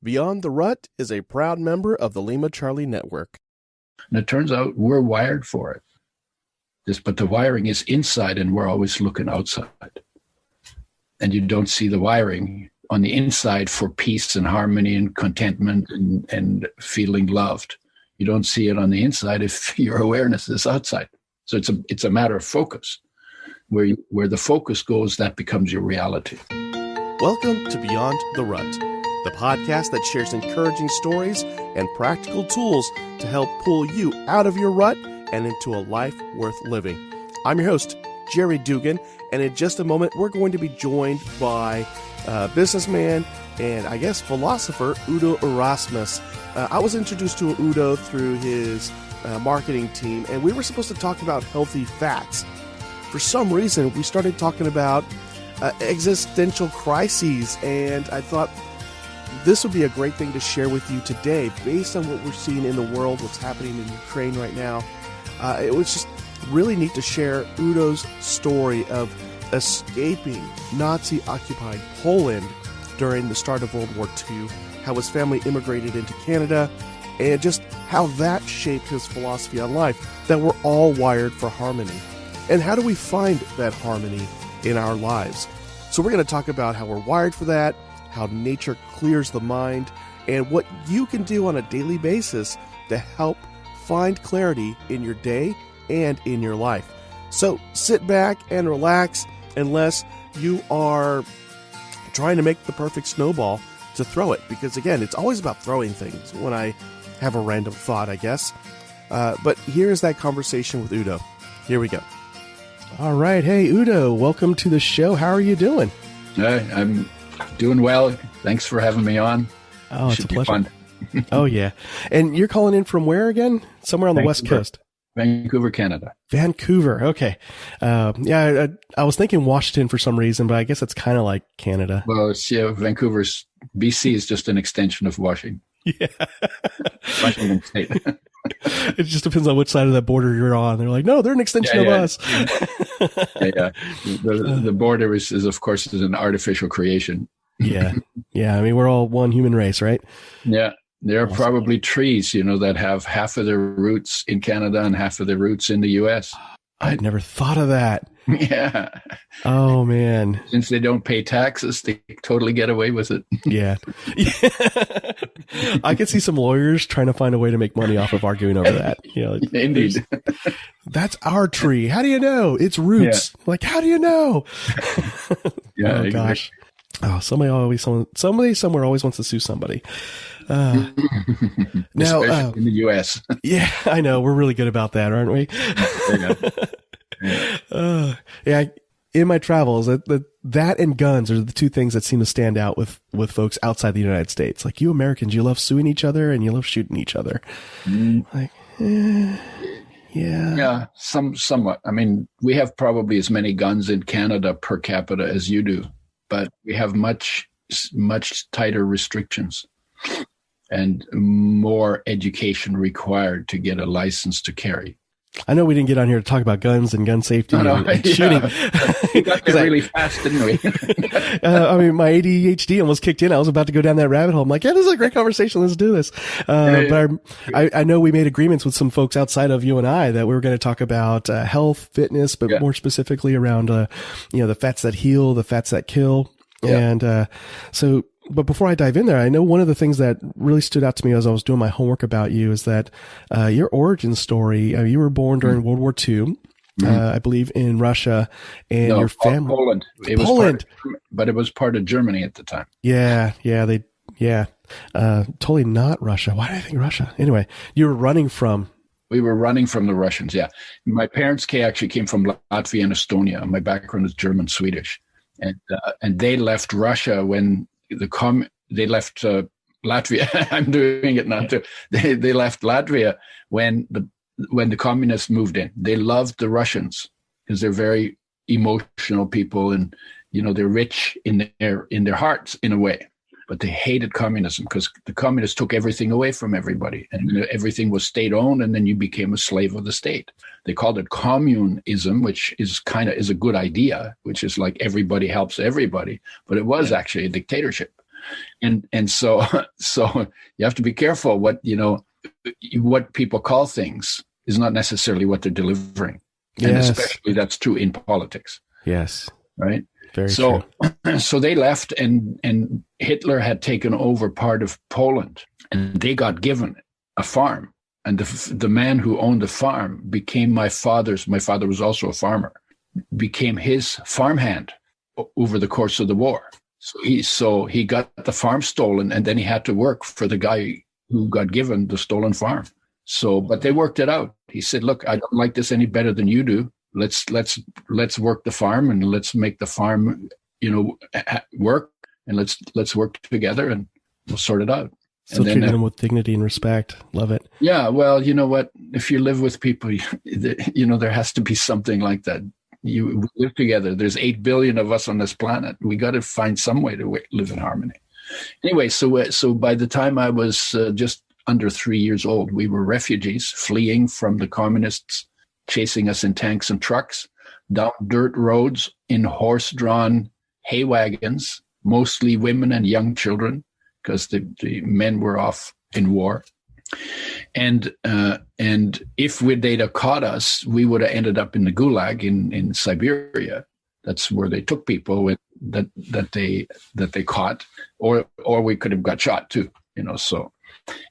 Beyond the Rut is a proud member of the Lima Charlie Network. And it turns out we're wired for it. But the wiring is inside and we're always looking outside. And you don't see the wiring on the inside for peace and harmony and contentment and feeling loved. You don't see it on the inside if your awareness is outside. So it's a matter of focus. Where the focus goes, that becomes your reality. Welcome to Beyond the Rut, the podcast that shares encouraging stories and practical tools to help pull you out of your rut and into a life worth living. I'm your host, Jerry Dugan, and in just a moment, we're going to be joined by businessman and I guess philosopher Udo Erasmus. I was introduced to Udo through his marketing team, and we were supposed to talk about healthy fats. For some reason, we started talking about existential crises, and I thought this would be a great thing to share with you today based on what we're seeing in the world, what's happening in Ukraine right now. It was just really neat to share Udo's story of escaping Nazi-occupied Poland during the start of World War II, how his family immigrated into Canada, and just how that shaped his philosophy on life, that we're all wired for harmony. And how do we find that harmony in our lives? So we're going to talk about how we're wired for that, how nature clears the mind, and what you can do on a daily basis to help find clarity in your day and in your life. So sit back and relax unless you are trying to make the perfect snowball to throw it. Because again, it's always about throwing things when I have a random thought, I guess. But here's that conversation with Udo. Here we go. All right. Hey, Udo, welcome to the show. How are you doing? I'm doing well. Thanks for having me on. Oh, it's a pleasure. Fun. Oh, yeah. And you're calling in from where again? Somewhere on the West Coast. Vancouver, Canada. Vancouver. Okay. I was thinking Washington for some reason, but I guess it's kind of like Canada. Well, Vancouver's BC is just an extension of Washington. Yeah. Washington State. It just depends on which side of that border you're on. They're like, no, they're an extension of us. Yeah. The border is of course, an artificial creation. Yeah. Yeah. I mean, we're all one human race, right? Yeah. There are probably trees, that have half of their roots in Canada and half of their roots in the U.S. I'd never thought of that. Yeah. Oh, man. Since they don't pay taxes, they totally get away with it. Yeah. I could see some lawyers trying to find a way to make money off of arguing over that. Indeed. That's our tree. How do you know? It's roots. Yeah. Like, how do you know? Yeah. Oh, gosh. Oh, somebody somewhere always wants to sue somebody. Now, especially in the U.S. Yeah, I know. We're really good about that, aren't we? Yeah. In my travels, that and guns are the two things that seem to stand out with folks outside the United States. Like, you Americans, you love suing each other and you love shooting each other. Like, yeah. Yeah, somewhat. I mean, we have probably as many guns in Canada per capita as you do, but we have much tighter restrictions and more education required to get a license to carry. I know we didn't get on here to talk about guns and gun safety and shooting. We got there really fast, didn't we? I mean, my ADHD almost kicked in. I was about to go down that rabbit hole. I'm like, yeah, this is a great conversation. Let's do this. But I know we made agreements with some folks outside of you and I that we were going to talk about health, fitness, but more specifically around, the fats that heal, the fats that kill. Yeah. And but before I dive in there, I know one of the things that really stood out to me as I was doing my homework about you is that your origin story, you were born during World War II, I believe in Russia, and your family. Poland. Poland. But it was part of Germany at the time. Yeah. Totally not Russia. Why did I think Russia? Anyway, you were running from. We were running from the Russians, yeah. My parents actually came from Latvia and Estonia. My background is German, Swedish. And they left Russia when they left Latvia. I'm doing it now too. They left Latvia when the communists moved in. They loved the Russians because they're very emotional people, and they're rich in their hearts in a way. But they hated communism because the communists took everything away from everybody, and everything was state-owned, and then you became a slave of the state. They called it communism, which is a good idea, which is like everybody helps everybody, but it was actually a dictatorship. And so so you have to be careful what people call things is not necessarily what they're delivering. And especially that's true in politics. Yes. Right? Very true. So they left, and Hitler had taken over part of Poland, and they got given a farm. And the man who owned the farm became my father was also a farmer, became his farmhand over the course of the war. So he got the farm stolen, and then he had to work for the guy who got given the stolen farm. But they worked it out. He said, "Look, I don't like this any better than you do. Let's work the farm, and let's make the farm, work, and let's work together, and we'll sort it out." So treating them with dignity and respect. Love it. Yeah. Well, you know what? If you live with people, there has to be something like that. We live together. There's 8 billion of us on this planet. We got to find some way to live in harmony. Anyway, so by the time I was just under 3 years old, we were refugees fleeing from the communists chasing us in tanks and trucks down dirt roads in horse-drawn hay wagons, mostly women and young children, because the men were off in war. And if they'd have caught us, we would have ended up in the Gulag in Siberia. That's where they took people that they caught, or we could have got shot too. So,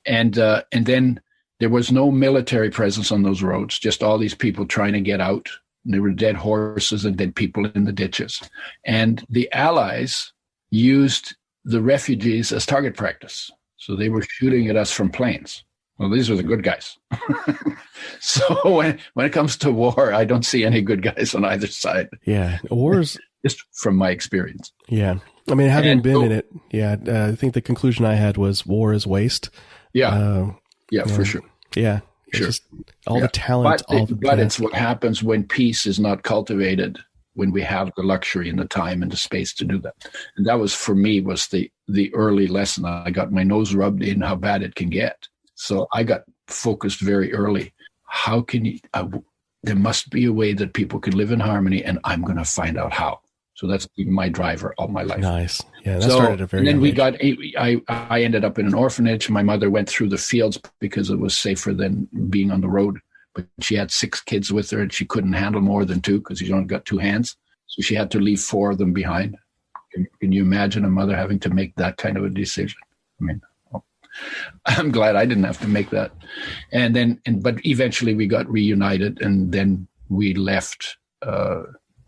and then there was no military presence on those roads. Just all these people trying to get out. And there were dead horses and dead people in the ditches, and the Allies used the refugees as target practice. So they were shooting at us from planes. Well, these are the good guys. So when it comes to war, I don't see any good guys on either side. Yeah. Wars. Just from my experience. Yeah. I mean, having been in it, I think the conclusion I had was war is waste. Yeah. For sure. Yeah. Sure. Just all the talent. But it's what happens when peace is not cultivated, when we have the luxury and the time and the space to do that. And that was, for me, was the early lesson. I got my nose rubbed in how bad it can get. So I got focused very early. How can you, there must be a way that people can live in harmony, and I'm going to find out how. So that's been my driver all my life. Nice. Yeah, that started a very young age. I ended up in an orphanage. My mother went through the fields because it was safer than being on the road. But she had 6 kids with her, and she couldn't handle more than 2 because you only got 2 hands. So she had to leave 4 of them behind. Can you imagine a mother having to make that kind of a decision? I mean, I'm glad I didn't have to make that. But eventually we got reunited, and then we left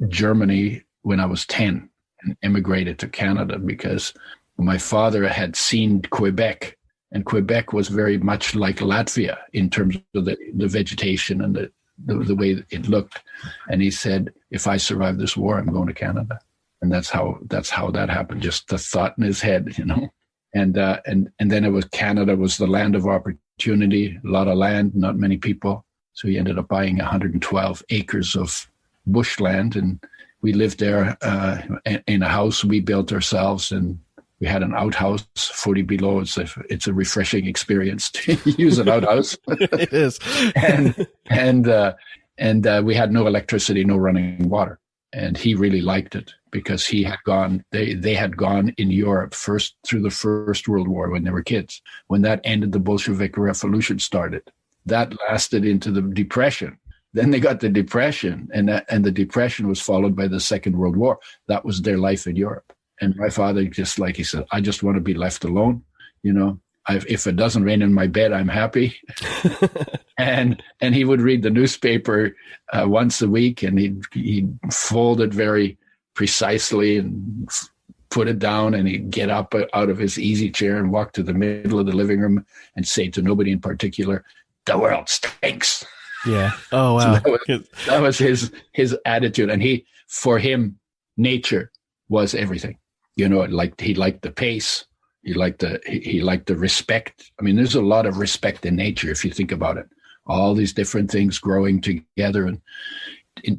Germany when I was 10 and immigrated to Canada because my father had seen Quebec. And Quebec was very much like Latvia in terms of the vegetation and the way it looked. And he said, if I survive this war, I'm going to Canada. And that's how that happened. Just the thought in his head, And then it was Canada was the land of opportunity, a lot of land, not many people. So he ended up buying 112 acres of bushland. And we lived there in a house we built ourselves, and we had an outhouse 40 below. It's a refreshing experience to use an outhouse. It is. and we had no electricity, no running water. And he really liked it because he had gone, they had gone in Europe first through the First World War when they were kids. When that ended, the Bolshevik Revolution started. That lasted into the Depression. Then they got the Depression, and the Depression was followed by the Second World War. That was their life in Europe. And my father, just like he said, I just want to be left alone. If it doesn't rain in my bed, I'm happy. and he would read the newspaper once a week, and he'd fold it very precisely and put it down, and he'd get up out of his easy chair and walk to the middle of the living room and say to nobody in particular, "The world stinks." Yeah. Oh, wow. So that was his attitude. And for him, nature was everything. He liked the pace. He liked the respect. I mean, there's a lot of respect in nature if you think about it. All these different things growing together and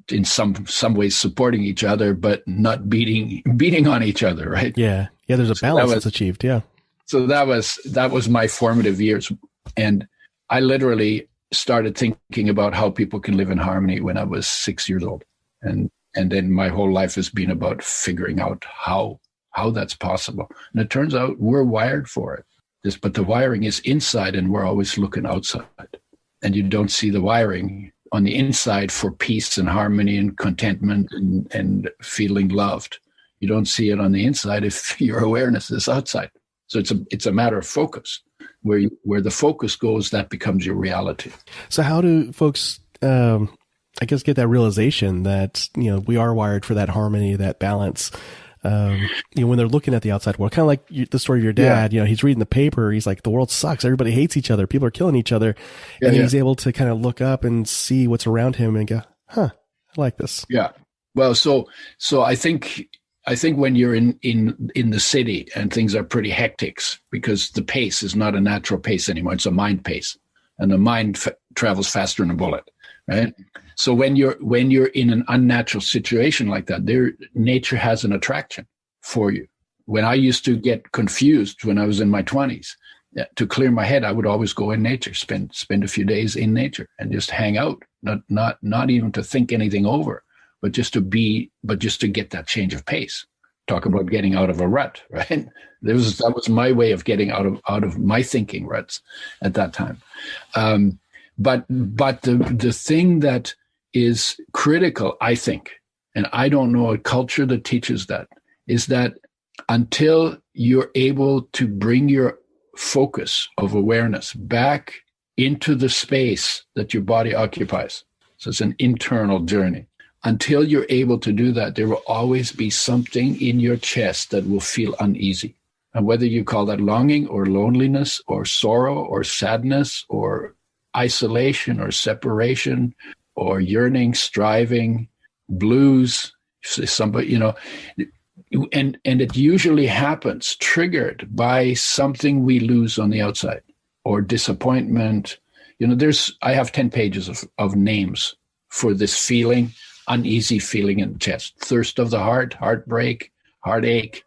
in some ways supporting each other, but not beating on each other, right? Yeah. Yeah, there's a balance that's achieved, yeah. So that was my formative years. And I literally started thinking about how people can live in harmony when I was 6 years old. And then my whole life has been about figuring out how how that's possible. And it turns out we're wired for it. But the wiring is inside, and we're always looking outside. And you don't see the wiring on the inside for peace and harmony and contentment and feeling loved. You don't see it on the inside if your awareness is outside. So it's a matter of focus. Where the focus goes, that becomes your reality. So how do folks, I guess, get that realization that, we are wired for that harmony, that balance? When they're looking at the outside world, kind of like the story of your dad, he's reading the paper. He's like, the world sucks. Everybody hates each other. People are killing each other. And he's able to kind of look up and see what's around him and go, I like this. Yeah. Well, so I think when you're in the city and things are pretty hectic, because the pace is not a natural pace anymore. It's a mind pace, and the mind travels faster than a bullet, right? So when you're in an unnatural situation like that, nature has an attraction for you. When I used to get confused when I was in my 20s, to clear my head, I would always go in nature, spend a few days in nature and just hang out, not even to think anything over, but just to get that change of pace. Talk about getting out of a rut, right? That was my way of getting out of my thinking ruts at that time. But the thing that is critical, I think, and I don't know a culture that teaches that, is that until you're able to bring your focus of awareness back into the space that your body occupies, so it's an internal journey. Until you're able to do that, there will always be something in your chest that will feel uneasy. And whether you call that longing or loneliness or sorrow or sadness or isolation or separation or yearning, striving, blues, somebody, and it usually happens triggered by something we lose on the outside or disappointment. I have 10 pages of names for this feeling, uneasy feeling in the chest, thirst of the heart, heartbreak, heartache,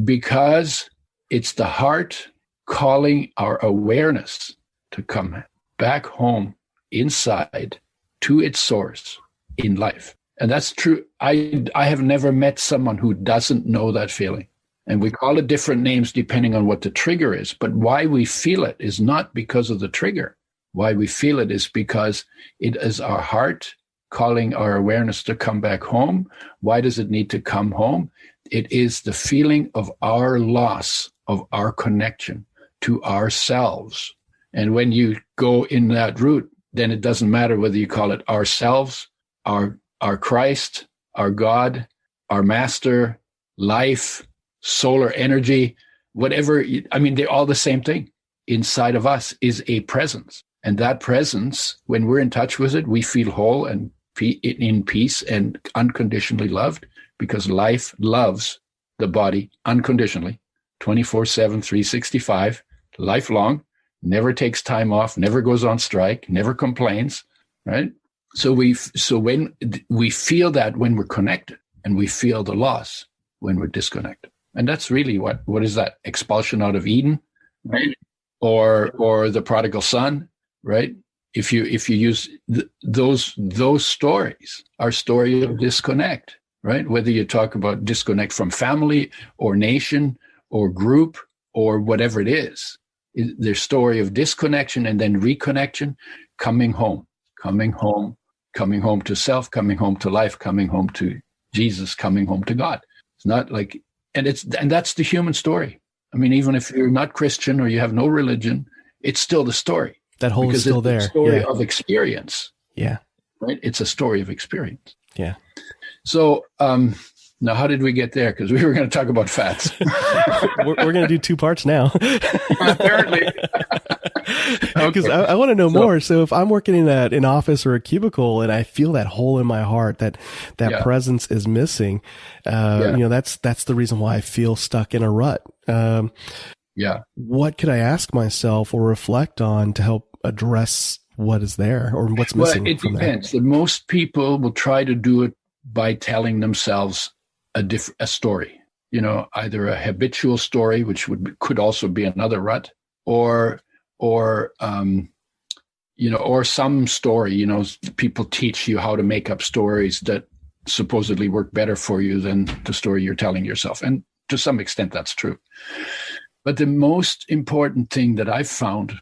because it's the heart calling our awareness to come back home inside to its source in life. And that's true. I have never met someone who doesn't know that feeling. And we call it different names depending on what the trigger is. But why we feel it is not because of the trigger. Why we feel it is because it is our heart calling our awareness to come back home. Why does it need to come home? It is the feeling of our loss of our connection to ourselves. And when you go in that route, then it doesn't matter whether you call it ourselves, our Christ, our God, our master, life, solar energy, whatever. They're all the same thing. Inside of us is a presence. And that presence, when we're in touch with it, we feel whole and in peace and unconditionally loved, because life loves the body unconditionally, 24/7, 365, lifelong, never takes time off, never goes on strike, never complains, right? So when we feel that when we're connected, and we feel the loss when we're disconnected. And that's really what is that? Expulsion out of Eden, right? Or the prodigal son, right? If you use those stories, our story of disconnect, right? Whether you talk about disconnect from family or nation or group or whatever it is, their story of disconnection and then reconnection, coming home to self, coming home to life, coming home to Jesus, coming home to God. It's not like, and that's the human story. Even if you're not Christian or you have no religion, it's still the story. That whole is still there. It's a story of experience. Yeah. Right? It's a story of experience. Yeah. So now how did we get there? Because we were going to talk about fats. we're going to do 2 parts now. Apparently. Because I want to know more. So if I'm working in an office or a cubicle and I feel that hole in my heart, that presence is missing, that's the reason why I feel stuck in a rut. What could I ask myself or reflect on to help address what is there or what's missing? Well, it depends. Most people will try to do it by telling themselves a story, either a habitual story, which could also be another rut, or some story. People teach you how to make up stories that supposedly work better for you than the story you're telling yourself. And to some extent, that's true. But the most important thing that I found,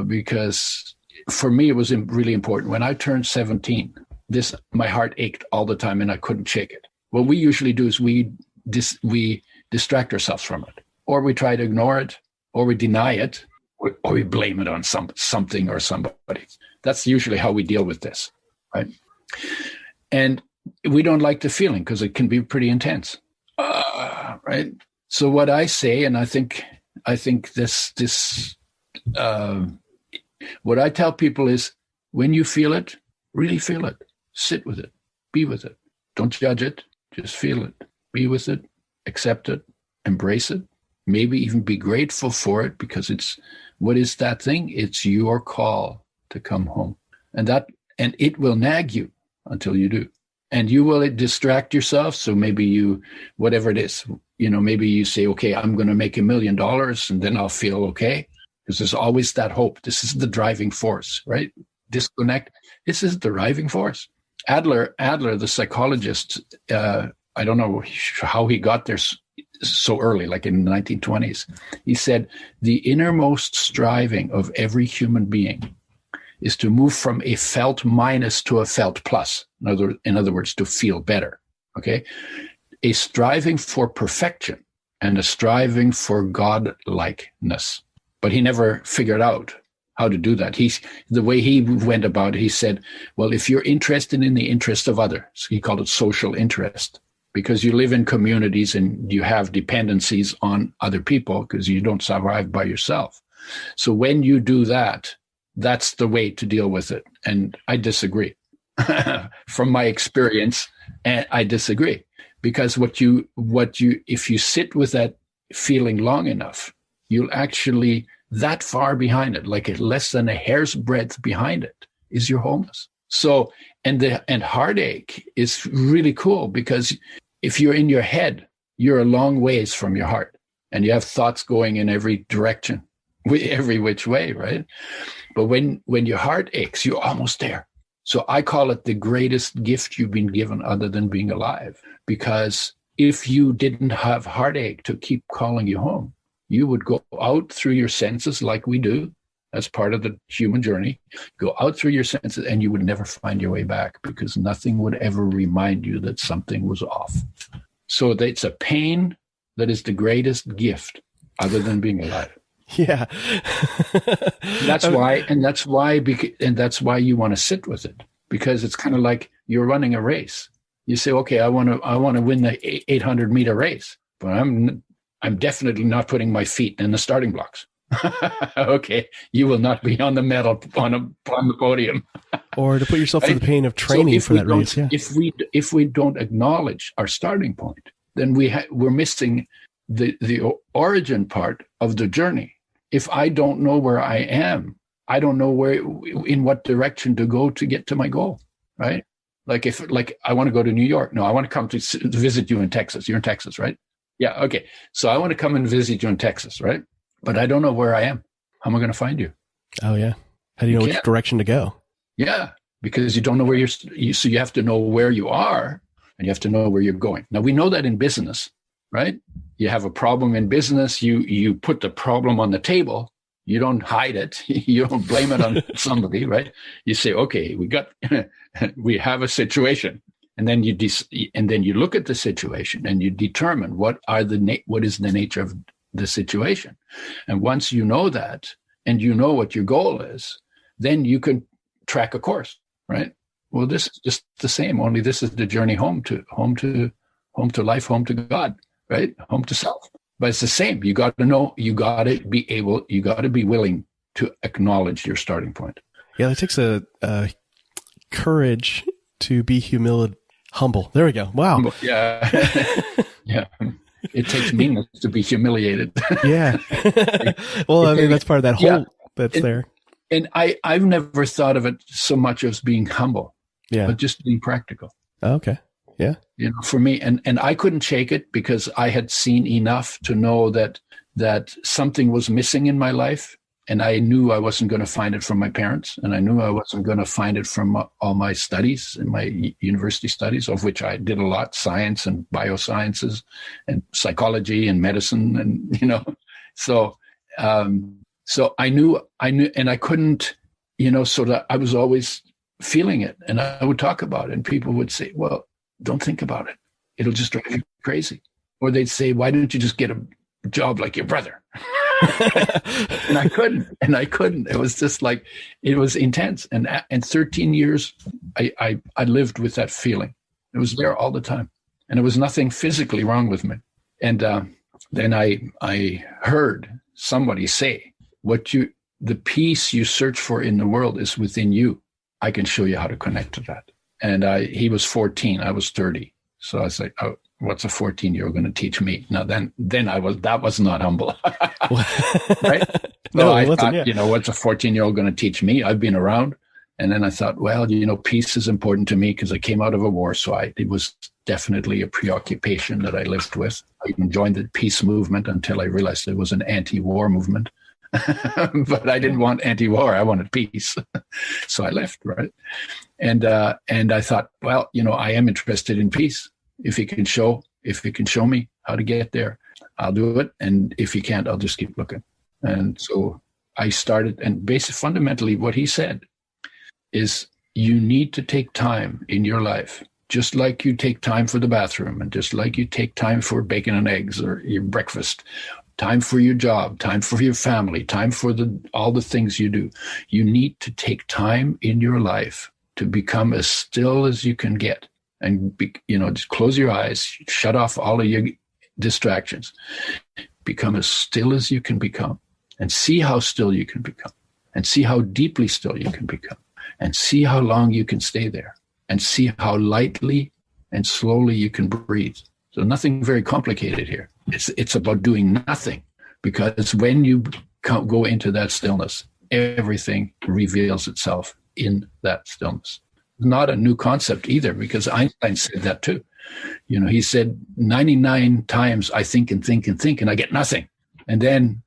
because for me, it was really important. When I turned 17, my heart ached all the time and I couldn't shake it. What we usually do is we distract ourselves from it, or we try to ignore it, or we deny it, or we blame it on something or somebody. That's usually how we deal with this, right? And we don't like the feeling because it can be pretty intense, right? So what I say, and I think this what I tell people is, when you feel it, really feel it, sit with it, be with it, don't judge it, just feel it, be with it, accept it, embrace it, maybe even be grateful for it, because what is that thing? It's your call to come home, and it will nag you until you do. And you will distract yourself. So maybe whatever it is, maybe you say, okay, I'm going to make $1 million and then I'll feel okay. Because there's always that hope. This is the driving force, right? Disconnect. This is the driving force. Adler, the psychologist, I don't know how he got there so early, like in the 1920s. He said, the innermost striving of every human being is to move from a felt minus to a felt plus. In other words, to feel better, okay? A striving for perfection and a striving for God-likeness. But he never figured out how to do that. The way he went about it, he said, well, if you're interested in the interest of others, he called it social interest, because you live in communities and you have dependencies on other people because you don't survive by yourself. So when you do that, that's the way to deal with it. And I disagree. From my experience, and I disagree, because if you sit with that feeling long enough, you'll actually, that far behind it, like less than a hair's breadth behind it, is your wholeness. So, and heartache is really cool, because if you're in your head, you're a long ways from your heart, and you have thoughts going in every direction, every which way, right? But when your heart aches, you're almost there. So I call it the greatest gift you've been given other than being alive. Because if you didn't have heartache to keep calling you home, you would go out through your senses like we do. That's part of the human journey. Go out through your senses and you would never find your way back, because nothing would ever remind you that something was off. So it's a pain that is the greatest gift other than being alive. Yeah. That's why you want to sit with it, because it's kind of like you're running a race. You say, okay, I want to win the 800-meter race, but I'm definitely not putting my feet in the starting blocks. Okay, you will not be on the medal on the podium. Or to put yourself through the pain of training for that race. Yeah. If we don't acknowledge our starting point, then we're missing the origin part of the journey. If I don't know where I am, I don't know in what direction to go to get to my goal, right? Like if I want to go to New York. No, I want to come to visit you in Texas. You're in Texas, right? Yeah, okay. So I want to come and visit you in Texas, right? But I don't know where I am. How am I going to find you? Oh, yeah. How do you know which direction to go? Yeah, because you don't know where so you have to know where you are, and you have to know where you're going. Now, we know that in business, right? You have a problem in business, you put the problem on the table, you don't hide it, you don't blame it on somebody, right? You say, okay, we have a situation. And then you look at the situation and you determine what is the nature of the situation. And once you know that, and you know what your goal is, then you can track a course, right? Well, this is just the same, only this is the journey home to life, home to God, right? Home to self. But it's the same. You got to know, you got to be willing to acknowledge your starting point. Yeah, it takes a courage to be humble. There we go. Wow. Yeah. Yeah. It takes meanness to be humiliated. Yeah. Well, I mean, that's part of that whole that's there. And I've never thought of it so much as being humble, but just being practical. Okay. Yeah. You know, for me, and I couldn't shake it because I had seen enough to know that something was missing in my life And I knew I wasn't going to find it from my parents, and I knew I wasn't going to find it from all my studies and my university studies, of which I did a lot, science and biosciences and psychology and medicine. And, so I knew, and I couldn't, sort of, I was always feeling it, and I would talk about it, and people would say, well, don't think about it. It'll just drive you crazy. Or they'd say, why don't you just get a job like your brother? and I couldn't. It was just like, it was intense. And 13 years, I lived with that feeling. It was there all the time. And there was nothing physically wrong with me. And then I heard somebody say, the peace you search for in the world is within you. I can show you how to connect to that. And he was 14, I was 30. So I was like, oh, what's a 14-year-old going to teach me? Now that was not humble. Right? No, I it thought, wasn't, what's a 14-year-old going to teach me? I've been around. And then I thought, well, peace is important to me because I came out of a war. So it was definitely a preoccupation that I lived with. I even joined the peace movement until I realized it was an anti-war movement. But I didn't want anti-war. I wanted peace. So I left, right? And I thought, well, I am interested in peace. If he can show me how to get there, I'll do it. And if he can't, I'll just keep looking. And so I started, and basically fundamentally what he said is, you need to take time in your life, just like you take time for the bathroom, and just like you take time for bacon and eggs or your breakfast, time for your job, time for your family, time for all the things you do. You need to take time in your life to become as still as you can get. And, just close your eyes, shut off all of your distractions, become as still as you can become, and see how still you can become, and see how deeply still you can become, and see how long you can stay there, and see how lightly and slowly you can breathe. So nothing very complicated here. It's about doing nothing, because when you go into that stillness, everything reveals itself in that stillness. Not a new concept either, because Einstein said that too. He said 99 times I think and think and think, and I get nothing. And then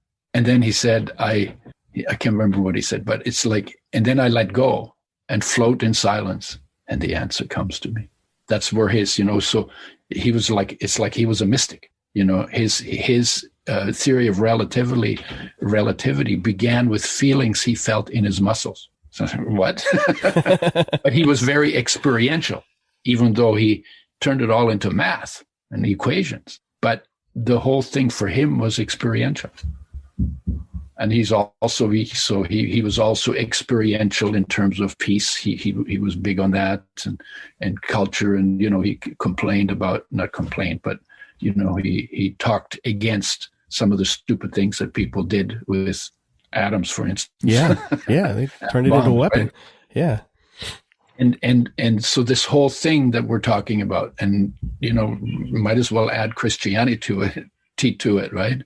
he said, I can't remember what he said, but it's like, and then I let go and float in silence, and the answer comes to me. That's where so he was like, it's like he was a mystic. His theory of relativity began with feelings he felt in his muscles. So, what? But he was very experiential, even though he turned it all into math and equations. But the whole thing for him was experiential. And he was also experiential in terms of peace. He was big on that and culture. And, he complained about, not complained, but, he talked against some of the stupid things that people did with atoms, for instance. Yeah. They turned it into a weapon. Right? Yeah. And so this whole thing that we're talking about, and, might as well add Christianity to it, right?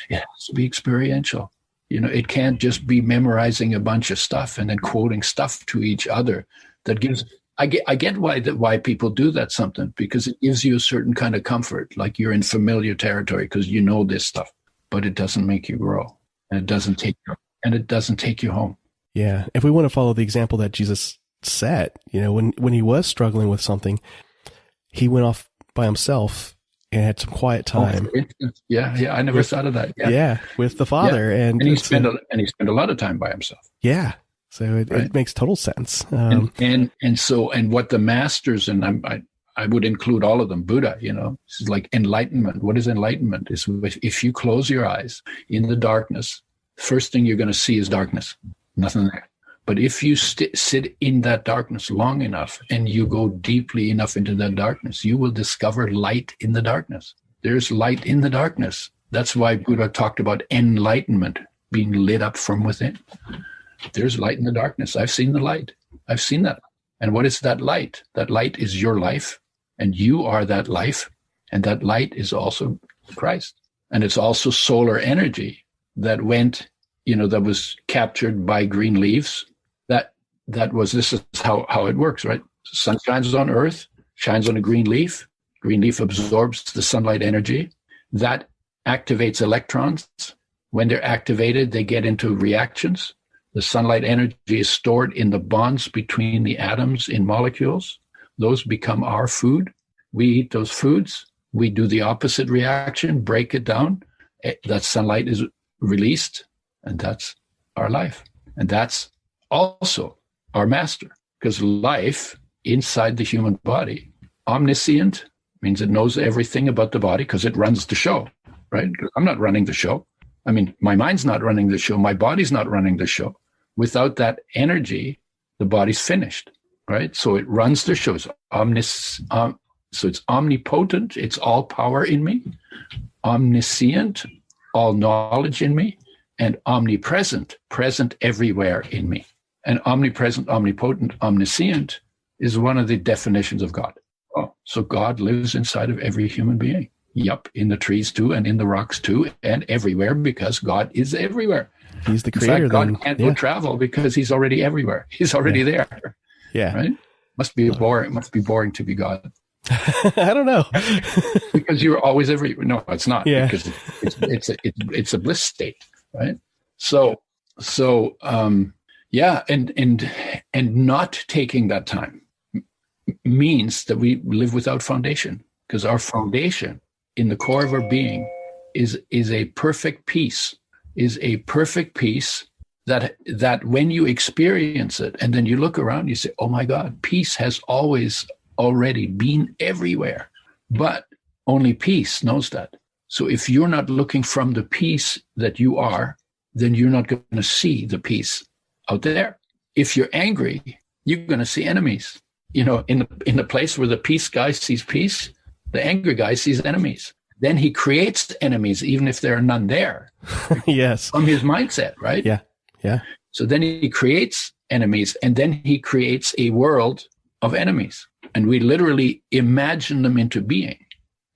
It has to be experiential. It can't just be memorizing a bunch of stuff and then quoting stuff to each other. That gives, I get why people do that something, because it gives you a certain kind of comfort, like you're in familiar territory because you know this stuff, but it doesn't make you grow, and it doesn't take you home. Yeah. If we want to follow the example that Jesus set, when he was struggling with something, he went off by himself and had some quiet time. Yeah. I never thought of that. Yeah. With the Father. Yeah. And he spent a lot of time by himself. Yeah. So it makes total sense. And what the masters, and I would include all of them, Buddha, this is like enlightenment. What is enlightenment? Is if you close your eyes in the darkness, first thing you're going to see is darkness, nothing there. But if you sit in that darkness long enough and you go deeply enough into that darkness, you will discover light in the darkness. There's light in the darkness. That's why Buddha talked about enlightenment, being lit up from within. There's light in the darkness. I've seen the light. I've seen that. And what is that light? That light is your life, and you are that life. And that light is also Christ. And it's also solar energy that went, that was captured by green leaves. This is how it works, right? Sun shines on earth, shines on a green leaf. Green leaf absorbs the sunlight energy. That activates electrons. When they're activated, they get into reactions. The sunlight energy is stored in the bonds between the atoms in molecules. Those become our food. We eat those foods. We do the opposite reaction, break it down. That sunlight is released, and that's our life. And that's also our master, because life inside the human body, omniscient, means it knows everything about the body because it runs the show, right? I'm not running the show. I mean, my mind's not running the show. My body's not running the show. Without that energy, the body's finished, right? So it runs the show. So it's omnipotent. It's all power in me. Omniscient, all knowledge in me. And omnipresent, present everywhere in me. And omnipresent, omnipotent, omniscient is one of the definitions of God. Oh, so God lives inside of every human being. Yup, in the trees too, and in the rocks too, and everywhere, because God is everywhere. He's the creator. In fact, God can't go travel because he's already everywhere. He's already there. Yeah. Right? Must be boring. Must be boring to be God. I don't know. Because you're always everywhere. No, it's not. Yeah. Because it's a bliss state, right? So yeah, and not taking that time means that we live without foundation, because our foundation in the core of our being is a perfect peace, that when you experience it and then you look around, you say, oh my God, peace has already been everywhere, but only peace knows that. So if you're not looking from the peace that you are, then you're not going to see the peace out there. If you're angry, you're going to see enemies. You know, in the place where the peace guy sees peace, the angry guy sees enemies. Then he creates enemies, even if there are none there. Yes. From his mindset, right? Yeah. Yeah. So then he creates enemies, and then he creates a world of enemies. And we literally imagine them into being.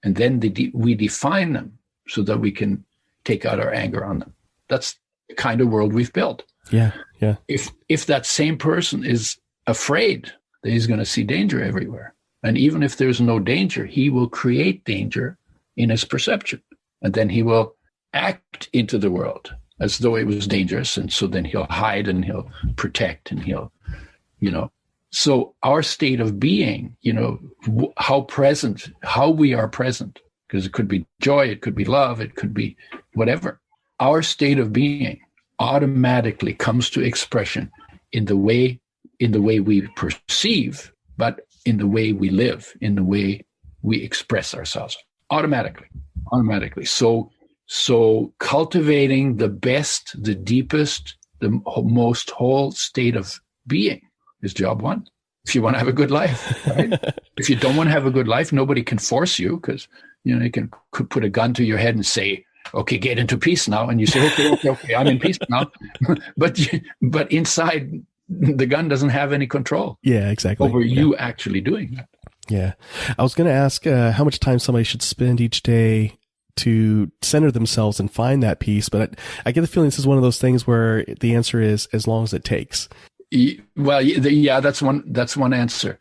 And then we define them so that we can take out our anger on them. That's the kind of world we've built. Yeah. Yeah. If that same person is afraid, then he's going to see danger everywhere. And even if there's no danger, he will create danger in his perception. And then he will act into the world as though it was dangerous. And so then he'll hide and he'll protect and he'll, So our state of being, how we are present, because it could be joy, it could be love, it could be whatever. Our state of being automatically comes to expression in the way we perceive, but in the way we live, in the way we express ourselves, automatically. So cultivating the best, the deepest, the most whole state of being is job one. If you want to have a good life, right? If you don't want to have a good life, nobody can force you, because you could put a gun to your head and say, okay, get into peace now. And you say, okay, I'm in peace now. but inside, the gun doesn't have any control. Yeah, exactly. Over you actually doing that. Yeah. I was going to ask how much time somebody should spend each day to center themselves and find that peace. But I get the feeling this is one of those things where the answer is as long as it takes. Well, yeah, that's one answer.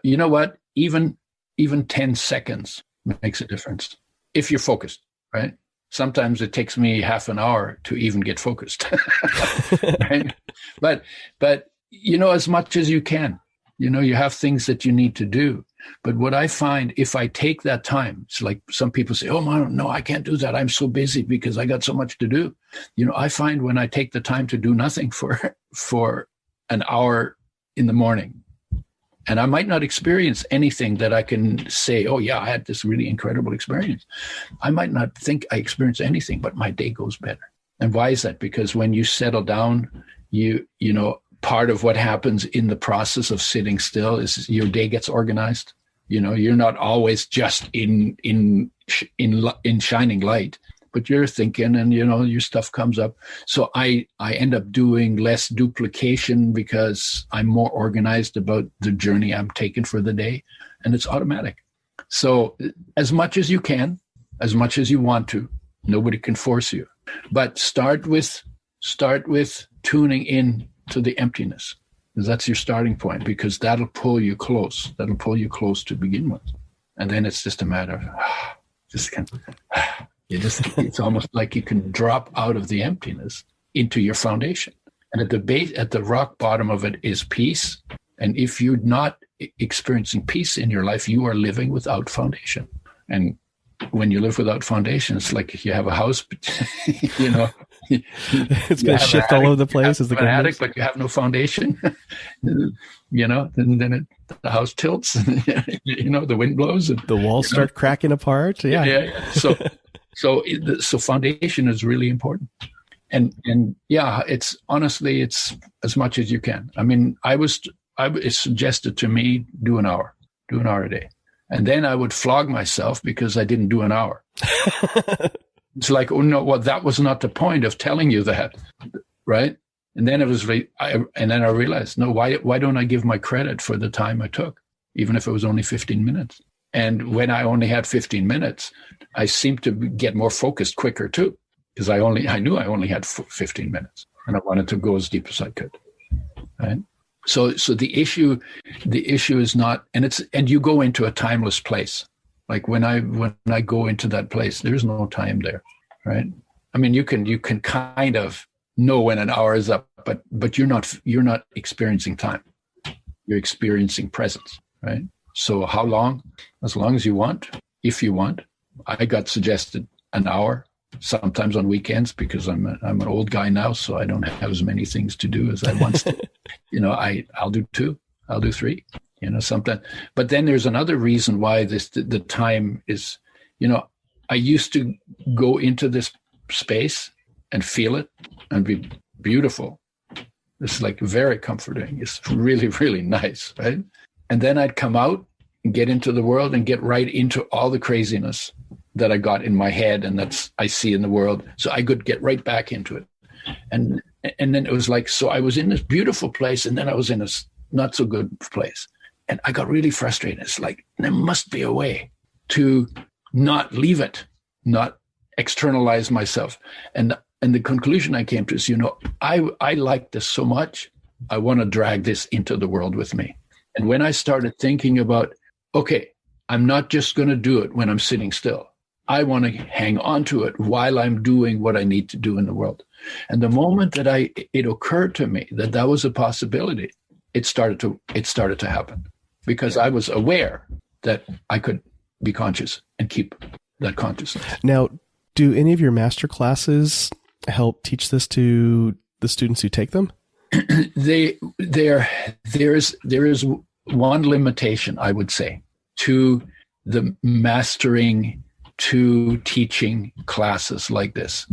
You know what? Even 10 seconds makes a difference if you're focused, right? Sometimes it takes me half an hour to even get focused, right? But as much as you can, you have things that you need to do. But what I find, if I take that time, it's like some people say, oh, no, I can't do that. I'm so busy because I got so much to do. I find when I take the time to do nothing for an hour in the morning, and I might not experience anything that I can say, oh, yeah, I had this really incredible experience. I might not think I experienced anything, but my day goes better. And why is that? Because when you settle down, part of what happens in the process of sitting still is your day gets organized. You're not always just in shining light, but you're thinking and, your stuff comes up. So I end up doing less duplication because I'm more organized about the journey I'm taking for the day, and it's automatic. So as much as you can, as much as you want to, nobody can force you, but start with tuning in to the emptiness, because that's your starting point, because that'll pull you close to begin with. And then it's just a matter of It's almost like you can drop out of the emptiness into your foundation. And at the rock bottom of it is peace. And if you're not experiencing peace in your life, you are living without foundation. And when you live without foundation, it's like if you have a house, you know, it's going to shift all over the place. As the attic, but you have no foundation, you know, then the house tilts, and, you know, the wind blows, and the walls start cracking apart. Yeah. So foundation is really important. And yeah, it's honestly, it's as much as you can. I mean, it's suggested to me, do an hour a day. And then I would flog myself because I didn't do an hour. It's like, oh no, well, that was not the point of telling you that, right? And then I realized, no, why don't I give my credit for the time I took, even if it was only 15 minutes? And when I only had 15 minutes, I seemed to get more focused quicker too, because I knew I only had 15 minutes, and I wanted to go as deep as I could, right? So the issue is not, and you go into a timeless place. Like when I go into that place, there's no time there, right? I mean, you can kind of know when an hour is up, but you're not experiencing time. You're experiencing presence, right? So how long? As long as you want, if you want. I got suggested an hour, sometimes on weekends, because I'm an old guy now, so I don't have as many things to do as I once did. You know, I'll do 2, I'll do 3, you know, something. But then there's another reason why the time is, you know, I used to go into this space and feel it and be beautiful. It's like very comforting. It's really, really nice, right? And then I'd come out and get into the world and get right into all the craziness that I got in my head and that's I see in the world. So I could get right back into it. And then it was like, so I was in this beautiful place and then I was in this not so good place. And I got really frustrated. It's like, there must be a way to not leave it, not externalize myself. And the conclusion I came to is, you know, I like this so much. I want to drag this into the world with me. And when I started thinking about, okay, I'm not just going to do it when I'm sitting still. I want to hang on to it while I'm doing what I need to do in the world. And the moment that it occurred to me that was a possibility, it started to happen, because I was aware that I could be conscious and keep that consciousness. Now, do any of your master classes help teach this to the students who take them? There is one limitation, I would say, to the mastering, to teaching classes like this.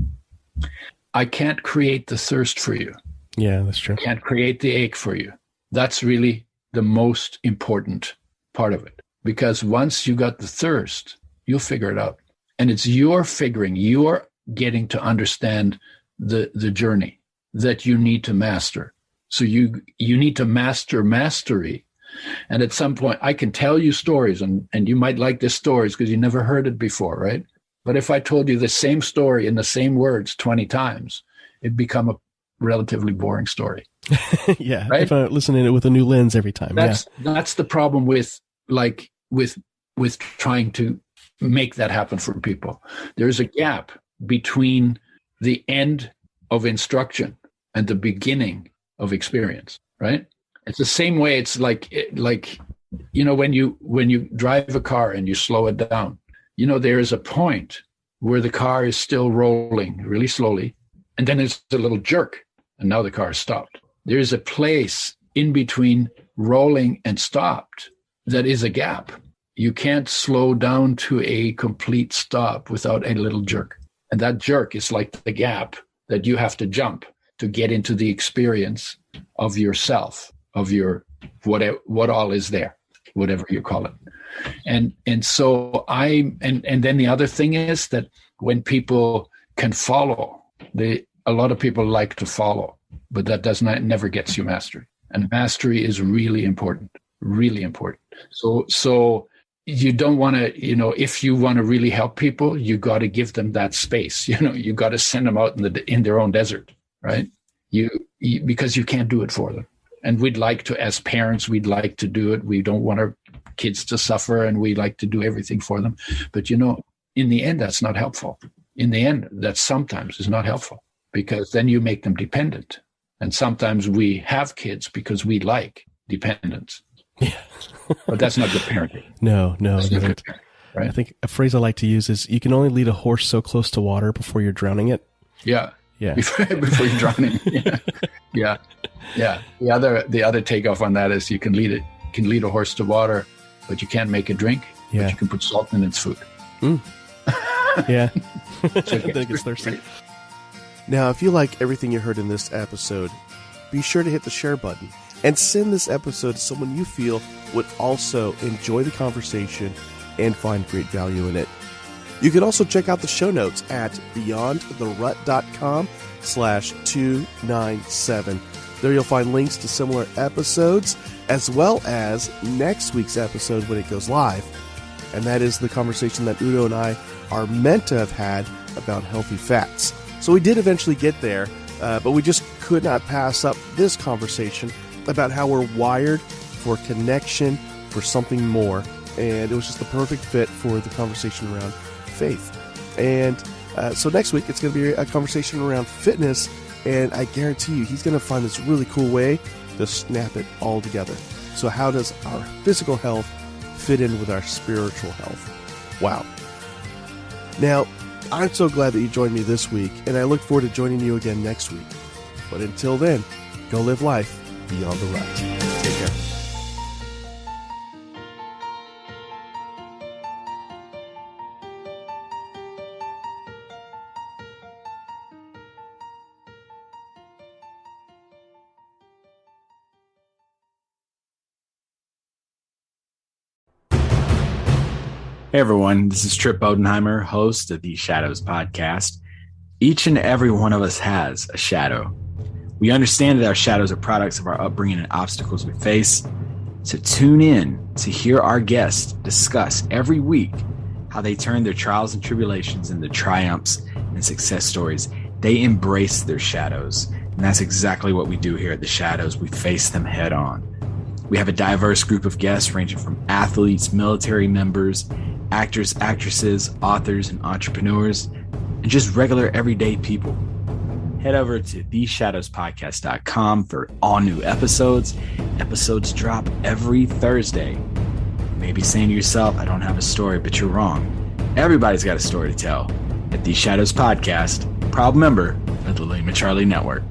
I can't create the thirst for you. Yeah, that's true. I can't create the ache for you. That's really the most important part of it. Because once you got the thirst, you'll figure it out. And it's your figuring, you're getting to understand the journey that you need to master. So you need to master mastery. And at some point, I can tell you stories, and you might like the stories because you never heard it before, right? But if I told you the same story in the same words 20 times, it'd become a relatively boring story. Yeah, right? If I'm listening to it with a new lens every time. That's the problem with trying to make that happen for people. There's a gap between the end of instruction and the beginning of experience, right? It's the same way. It's like, you know, when you drive a car and you slow it down, you know, there is a point where the car is still rolling really slowly, and then there's a little jerk, and now the car is stopped. There is a place in between rolling and stopped that is a gap. You can't slow down to a complete stop without a little jerk. And that jerk is like the gap that you have to jump to get into the experience of yourself, of your what all is there, whatever you call it. And so and then the other thing is that when people can follow, a lot of people like to follow, but that never gets you mastery. And mastery is really important, really important. So you don't want to, you know, if you want to really help people, you got to give them that space. You know, you got to send them out in their own desert, right? Because you can't do it for them. And we'd like to, as parents, we'd like to do it. We don't want our kids to suffer, and we like to do everything for them. But, you know, in the end, that's not helpful. in the end, that sometimes is not helpful, because then you make them dependent. And sometimes we have kids because we like dependence. Yeah. But that's not good parenting. No, That's it not good isn't. parenting, right? I think a phrase I like to use is you can only lead a horse so close to water before you're drowning it. Yeah. Yeah. Before you're drowning. Yeah. The other takeoff on that is you can lead a horse to water, but you can't make it drink. Yeah. But you can put salt in its food. Yeah. So I think it's thirsty. Now, if you like everything you heard in this episode, be sure to hit the share button and send this episode to someone you feel would also enjoy the conversation and find great value in it. You can also check out the show notes at beyondtherut.com/297. There you'll find links to similar episodes, as well as next week's episode when it goes live. And that is the conversation that Udo and I are meant to have had about healthy fats. So we did eventually get there, but we just could not pass up this conversation about how we're wired for connection, for something more. And it was just the perfect fit for the conversation around faith. And so next week, it's going to be a conversation around fitness. And I guarantee you, he's going to find this really cool way to snap it all together. So how does our physical health fit in with our spiritual health? Wow. Now, I'm so glad that you joined me this week, and I look forward to joining you again next week. But until then, go live life beyond the rut. Take care. Hey everyone, this is Trip Bodenheimer, host of the Shadows podcast. Each and every one of us has a shadow. We understand that our shadows are products of our upbringing and obstacles we face. So tune in to hear our guests discuss every week how they turn their trials and tribulations into triumphs and success stories. They embrace their shadows. And that's exactly what we do here at the Shadows. We face them head on. We have a diverse group of guests ranging from athletes, military members, actors, actresses, authors, and entrepreneurs, and just regular everyday people. Head over to theshadowspodcast.com for all new episodes. Episodes drop every Thursday. You may be saying to yourself, I don't have a story, but you're wrong. Everybody's got a story to tell at The Shadows Podcast, proud member of the Lima Charlie Network.